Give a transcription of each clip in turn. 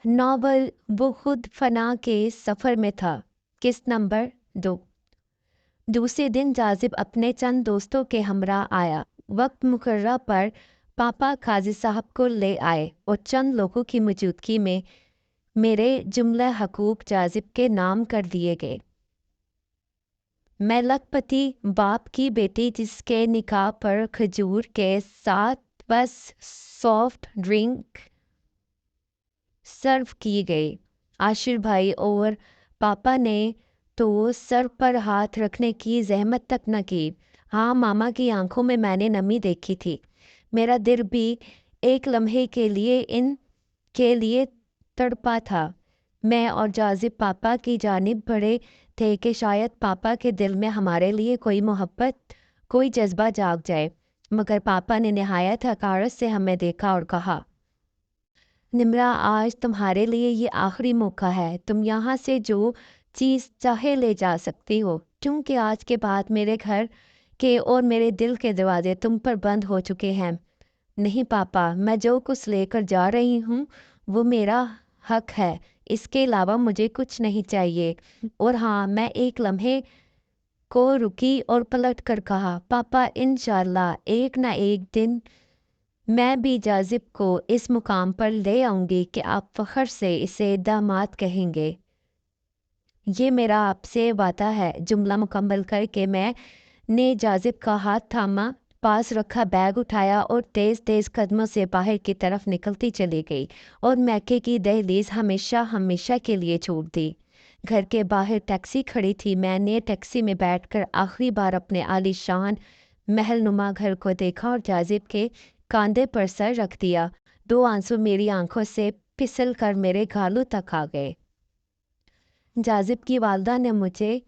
Novel वो खुद फना के सफ़र में था। किस्त नंबर 2। दूसरे दिन जाजिब अपने चंद दोस्तों के हमरा आया। वक्त मुकर्रर पर पापा काजी साहब को ले आए और चंद लोगों की मौजूदगी में मेरे जुमला हकूक जाजिब के नाम कर दिए गए। मैं लखपति बाप की बेटी जिसके निकाह पर खजूर के साथ बस सॉफ्ट ड्रिंक सर्व की गई। आशिर भाई और पापा ने तो सर पर हाथ रखने की जहमत तक न की। हाँ, मामा की आंखों में मैंने नमी देखी थी। मेरा दिल भी एक लम्हे के लिए इन के लिए तड़पा था। मैं और जाजिब पापा की जानिब बढ़े थे कि शायद पापा के दिल में हमारे लिए कोई मोहब्बत, कोई जज्बा जाग जाए। मगर पापा ने नहायत हकारत से हमें देखा और कहा, निम्रा, आज तुम्हारे लिए ये आखिरी मौका है। तुम यहाँ से जो चीज़ चाहे ले जा सकती हो, क्योंकि आज के बाद मेरे घर के और मेरे दिल के दरवाजे तुम पर बंद हो चुके हैं। नहीं पापा, मैं जो कुछ लेकर जा रही हूँ वो मेरा हक है। इसके अलावा मुझे कुछ नहीं चाहिए। और हाँ, मैं एक लम्हे को रुकी और पलट कर कहा, पापा, इंशाल्लाह एक ना एक दिन मैं भी जाजिब को इस मुकाम पर ले आऊँगी कि आप फ़ख्र से इसे दामाद कहेंगे। ये मेरा आपसे वादा है। जुमला मुकम्मल करके मैंने जाजिब का हाथ थामा, पास रखा बैग उठाया और तेज़ तेज़ कदमों से बाहर की तरफ निकलती चली गई और मैके की दहलीज हमेशा हमेशा के लिए छोड़ दी। घर के बाहर टैक्सी खड़ी थी। मैंने टैक्सी में बैठकर आखिरी बार अपने आलीशान महलनुमा घर को देखा और जाजिब के कांधे पर सर रख दिया। 2 आंसू मेरी आंखों से फिसल कर मेरे गालों तक आ गए। जाजिब की वालदा ने मुझे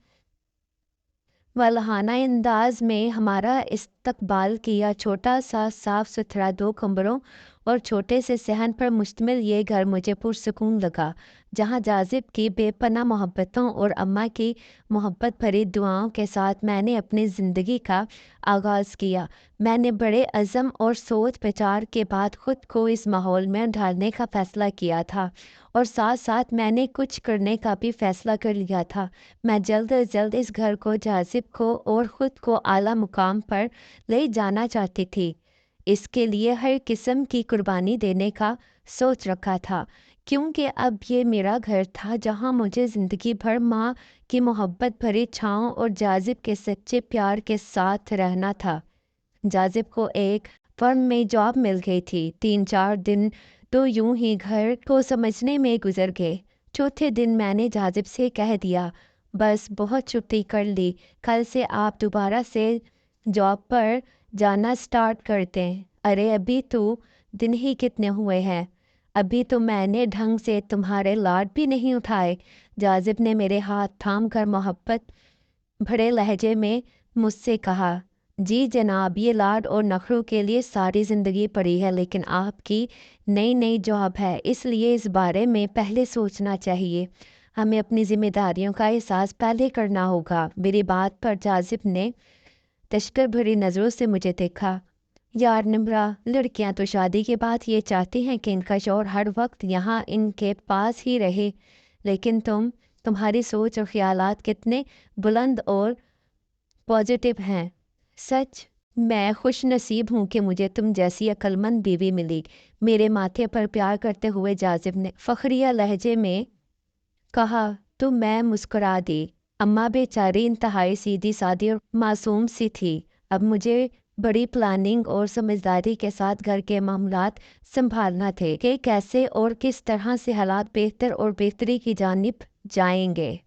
वल्हाना अंदाज में हमारा इस्तकबाल किया। छोटा सा साफ सुथरा 2 कमरों और छोटे से सहन पर मुश्तमिल ये घर मुझे पुरसकून लगा, जहाँ जाजिब की बेपनाह मोहब्बतों और अम्मा की मोहब्बत भरी दुआओं के साथ मैंने अपनी ज़िंदगी का आगाज़ किया। मैंने बड़े अज़म और सोच विचार के बाद ख़ुद को इस माहौल में ढालने का फ़ैसला किया था और साथ साथ मैंने कुछ करने का भी फ़ैसला कर लिया था। मैं जल्द अज जल्द इस घर को, जाजिब को और ख़ुद को आला मुकाम पर ले जाना चाहती थी। इसके लिए हर किस्म की कुर्बानी देने का सोच रखा था, क्योंकि अब ये मेरा घर था जहाँ मुझे ज़िंदगी भर माँ की मोहब्बत भरी छाँव और जाजिब के सच्चे प्यार के साथ रहना था। जाजिब को एक फर्म में जॉब मिल गई थी। 3-4 दिन तो यूं ही घर को समझने में गुजर गए। चौथे दिन मैंने जाजिब से कह दिया, बस बहुत छुट्टी कर ली, कल से आप दोबारा से जॉब पर जाना स्टार्ट करते हैं। अरे अभी तो दिन ही कितने हुए हैं, अभी तो मैंने ढंग से तुम्हारे लाड भी नहीं उठाए। जाजिब ने मेरे हाथ थाम कर मोहब्बत भरे लहजे में मुझसे कहा, जी जनाब, ये लाड और नखरों के लिए सारी ज़िंदगी पड़ी है, लेकिन आपकी नई नई जॉब है, इसलिए इस बारे में पहले सोचना चाहिए। हमें अपनी जिम्मेदारियों का एहसास पहले करना होगा। मेरी बात पर जाजिब ने तशक्कर भरी नज़रों से मुझे देखा। यार निम्रा, लड़कियां तो शादी के बाद ये चाहती हैं कि इनका शौहर हर वक्त यहाँ इनके पास ही रहे, लेकिन तुम्हारी सोच और ख्यालात कितने बुलंद और पॉजिटिव हैं। सच, मैं खुश नसीब हूँ कि मुझे तुम जैसी अक्लमंद बीवी मिली। मेरे माथे पर प्यार करते हुए जाजिब ने फ़ख्रिया लहजे में कहा। तो मैं मुस्कुरा दी। अम्मा बेचारी इंतहाई सीधी सादी और मासूम सी थी। अब मुझे बड़ी प्लानिंग और समझदारी के साथ घर के मामलात संभालना थे कि कैसे और किस तरह से हालात बेहतर और बेहतरी की जानिब जाएंगे।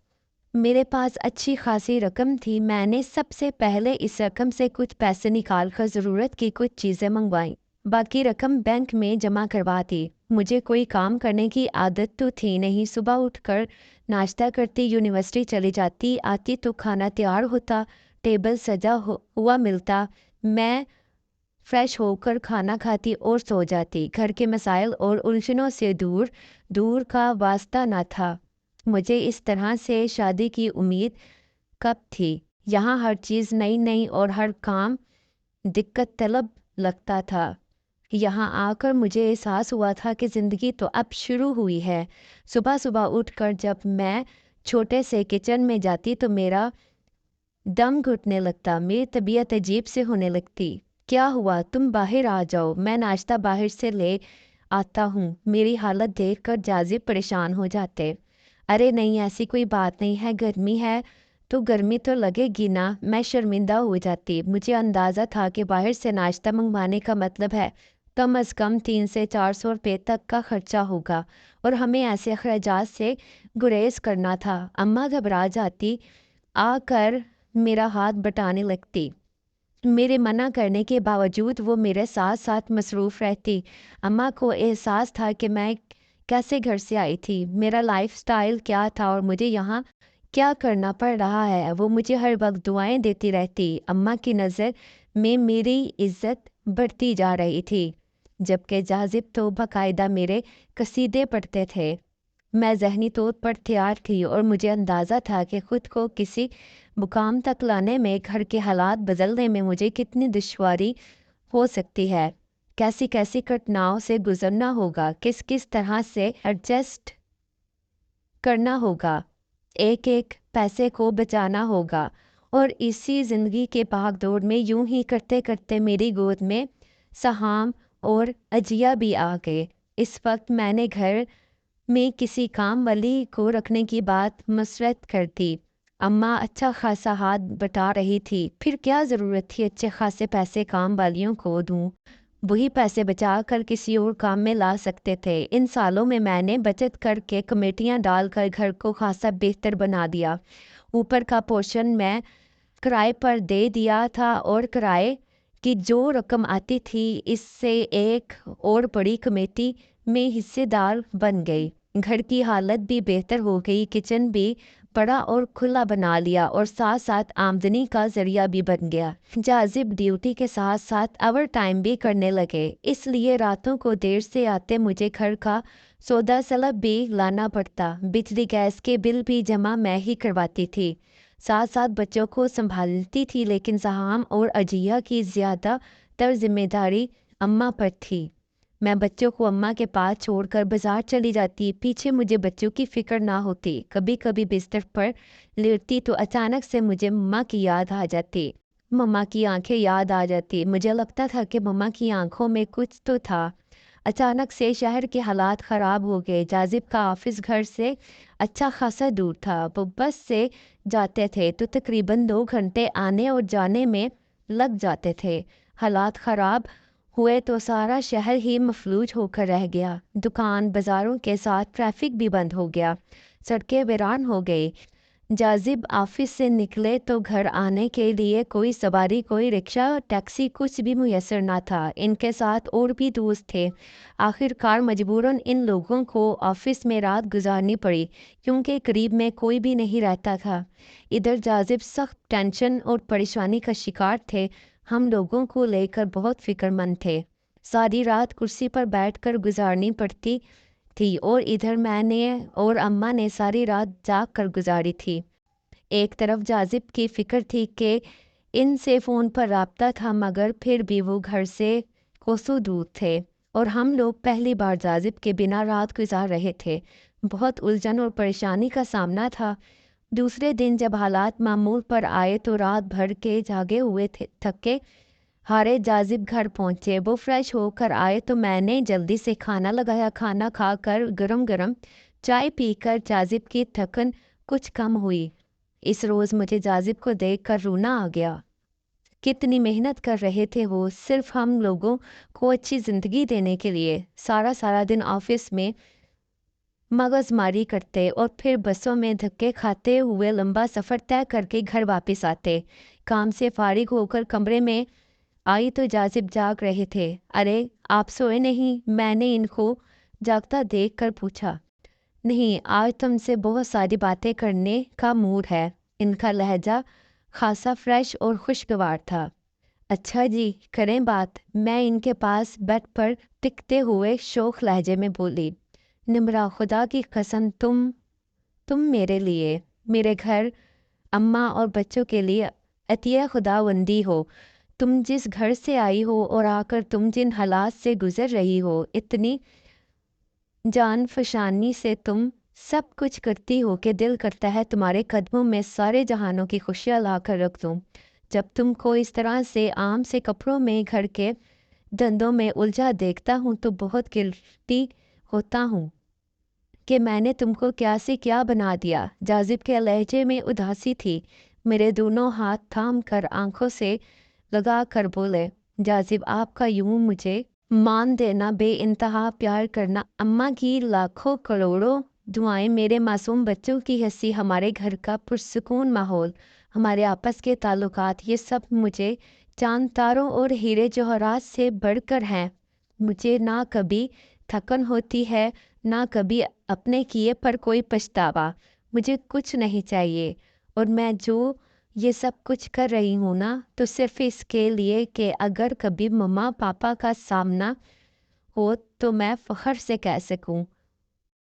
मेरे पास अच्छी खासी रकम थी। मैंने सबसे पहले इस रकम से कुछ पैसे निकाल कर ज़रूरत की कुछ चीज़ें मंगवाईं। बाकी रकम बैंक में जमा करवा दी। मुझे कोई काम करने की आदत तो थी नहीं। सुबह उठकर नाश्ता करती, यूनिवर्सिटी चली जाती, आती तो खाना तैयार होता, टेबल सजा हुआ मिलता, मैं फ्रेश होकर खाना खाती और सो जाती। घर के मसाइल और उलझनों से दूर दूर का वास्ता न था। मुझे इस तरह से शादी की उम्मीद कब थी। यहाँ हर चीज़ नई नई और हर काम दिक्कत तलब लगता था। यहाँ आकर मुझे एहसास हुआ था कि ज़िंदगी तो अब शुरू हुई है। सुबह सुबह उठकर जब मैं छोटे से किचन में जाती तो मेरा दम घुटने लगता, मेरी तबीयत अजीब से होने लगती। क्या हुआ? तुम बाहर आ जाओ, मैं नाश्ता बाहर से ले आता हूँ। मेरी हालत देखकर जाजिब परेशान हो जाते। अरे नहीं, ऐसी कोई बात नहीं है, गर्मी है तो गर्मी तो लगेगी ना। मैं शर्मिंदा हो जाती। मुझे अंदाज़ा था कि बाहर से नाश्ता मंगवाने का मतलब है कम अज़ कम 300 से 400 रुपये तक का खर्चा होगा और हमें ऐसे अखराजात से गुरेज करना था। अम्मा घबरा जाती, आकर मेरा हाथ बटाने लगती। मेरे मना करने के बावजूद वो मेरे साथ साथ मसरूफ़ रहती। अम्मा को एहसास था कि मैं कैसे घर से आई थी, मेरा लाइफ़स्टाइल क्या था और मुझे यहाँ क्या करना पड़ रहा है। वो मुझे हर वक्त दुआएं देती रहती। अम्मा की नज़र में मेरी इज़्ज़त बढ़ती जा रही थी, जबकि जाजिब तो बाकायदा मेरे कसीदे पढ़ते थे। मैं ज़हनी तौर पर तैयार थी और मुझे अंदाज़ा था कि ख़ुद को किसी मुकाम तक लाने में घर के हालात बदलने में मुझे कितनी दुश्वारी हो सकती है, कैसी कैसी घटनाओं से गुजरना होगा, किस किस तरह से एडजस्ट करना होगा, एक एक पैसे को बचाना होगा। और इसी ज़िंदगी के भाग दौड़ में यूं ही करते करते मेरी गोद में सहाम और अजिया भी आ गए। इस वक्त मैंने घर में किसी काम वाली को रखने की बात मसरत कर दी। अम्मा अच्छा खासा हाथ बटा रही थी। फिर क्या ज़रूरत थी अच्छे खासे पैसे काम वालियों को दूं? वही पैसे बचा कर किसी और काम में ला सकते थे। इन सालों में मैंने बचत करके कमेटियां डालकर घर को खासा बेहतर बना दिया। ऊपर का पोर्शन मैं किराए पर दे दिया था और किराए की जो रकम आती थी इससे एक और बड़ी कमेटी में हिस्सेदार बन गई। घर की हालत भी बेहतर हो गई, किचन भी बड़ा और खुला बना लिया और साथ साथ आमदनी का जरिया भी बन गया। जाजिब ड्यूटी के साथ साथ ओवर टाइम भी करने लगे, इसलिए रातों को देर से आते मुझे घर का सौदा सलब भी लाना पड़ता। बिजली गैस के बिल भी जमा मैं ही करवाती थी, साथ साथ बच्चों को संभालती थी, लेकिन सहाम और अजिया की ज़्यादातर जिम्मेदारी अम्मा पर थी। मैं बच्चों को अम्मा के पास छोड़कर बाजार चली जाती। पीछे मुझे बच्चों की फिक्र ना होती। कभी कभी बिस्तर पर लेटती तो अचानक से मुझे मम्मा की याद आ जाती, मम्मा की आंखें याद आ जाती। मुझे लगता था कि मम्मा की आंखों में कुछ तो था। अचानक से शहर के हालात ख़राब हो गए। जाजिब का ऑफिस घर से अच्छा खासा दूर था। वो बस से जाते थे तो तकरीबन 2 घंटे आने और जाने में लग जाते थे। हालात ख़राब हुए तो सारा शहर ही मफलूज होकर रह गया। दुकान बाज़ारों के साथ ट्रैफिक भी बंद हो गया, सड़कें वीरान हो गई। जाजिब ऑफिस से निकले तो घर आने के लिए कोई सवारी, कोई रिक्शा, टैक्सी कुछ भी मुयसर ना था। इनके साथ और भी दोस्त थे। आखिरकार मजबूरन इन लोगों को ऑफिस में रात गुजारनी पड़ी, क्योंकि करीब में कोई भी नहीं रहता था। इधर जाजिब सख्त टेंशन और परेशानी का शिकार थे। हम लोगों को लेकर बहुत फिक्रमंद थे। सारी रात कुर्सी पर बैठकर गुजारनी पड़ती थी और इधर मैंने और अम्मा ने सारी रात जाग कर गुजारी थी। एक तरफ जाजिब की फिक्र थी कि इनसे फ़ोन पर राब्ता था, मगर फिर भी वो घर से कोसों दूर थे और हम लोग पहली बार जाजिब के बिना रात गुजार रहे थे। बहुत उलझन और परेशानी का सामना था। दूसरे दिन जब हालात मामूल पर आए तो रात भर के जागे हुए थे, थके हारे जाजिब घर पहुंचे। वो फ्रेश होकर आए तो मैंने जल्दी से खाना लगाया। खाना खाकर गरम गरम चाय पीकर जाजिब की थकन कुछ कम हुई। इस रोज़ मुझे जाजिब को देखकर रोना आ गया। कितनी मेहनत कर रहे थे वो, सिर्फ हम लोगों को अच्छी ज़िंदगी देने के लिए। सारा सारा दिन ऑफिस में मगजमारी करते और फिर बसों में धक्के खाते हुए लंबा सफ़र तय करके घर वापस आते। काम से फारिग होकर कमरे में आई तो जाजिब जाग रहे थे। अरे आप सोए नहीं? मैंने इनको जागता देख कर पूछा। नहीं, आज तुमसे बहुत सारी बातें करने का मूड है। इनका लहजा खासा फ्रेश और खुशगवार था। अच्छा जी, करें बात, मैं इनके पास बेड पर टिकते हुए शोख लहजे में बोली। निम्रा, खुदा की कसम तुम मेरे लिए, मेरे घर, अम्मा और बच्चों के लिए अतिया खुदावंदी हो। तुम जिस घर से आई हो और आकर तुम जिन हालात से गुजर रही हो, इतनी जान फशानी से तुम सब कुछ करती हो कि दिल करता है तुम्हारे कदमों में सारे जहानों की खुशियाँ ला कर रख दूँ। जब तुमको इस तरह से आम से कपड़ों में घर के धंधों में उलझा देखता हूँ तो बहुत गिल्टी होता हूँ कि मैंने तुमको क्या से क्या बना दिया। जाजिब के लहजे में उदासी थी। मेरे दोनों हाथ थाम कर आंखों से लगा कर बोले, जाजिब आपका यूं मुझे मान देना, बेइंतहा प्यार करना, अम्मा की लाखों करोड़ों दुआएं, मेरे मासूम बच्चों की हंसी, हमारे घर का पुरसुकून माहौल, हमारे आपस के ताल्लुकात, ये सब मुझे चांद तारों और हीरे जवाहरात से बढ़कर हैं। मुझे ना कभी थकन होती है, ना कभी अपने किए पर कोई पछतावा। मुझे कुछ नहीं चाहिए, और मैं जो ये सब कुछ कर रही हूँ ना, तो सिर्फ इसके लिए कि अगर कभी मम्मा पापा का सामना हो तो मैं फ़ख्र से कह सकूं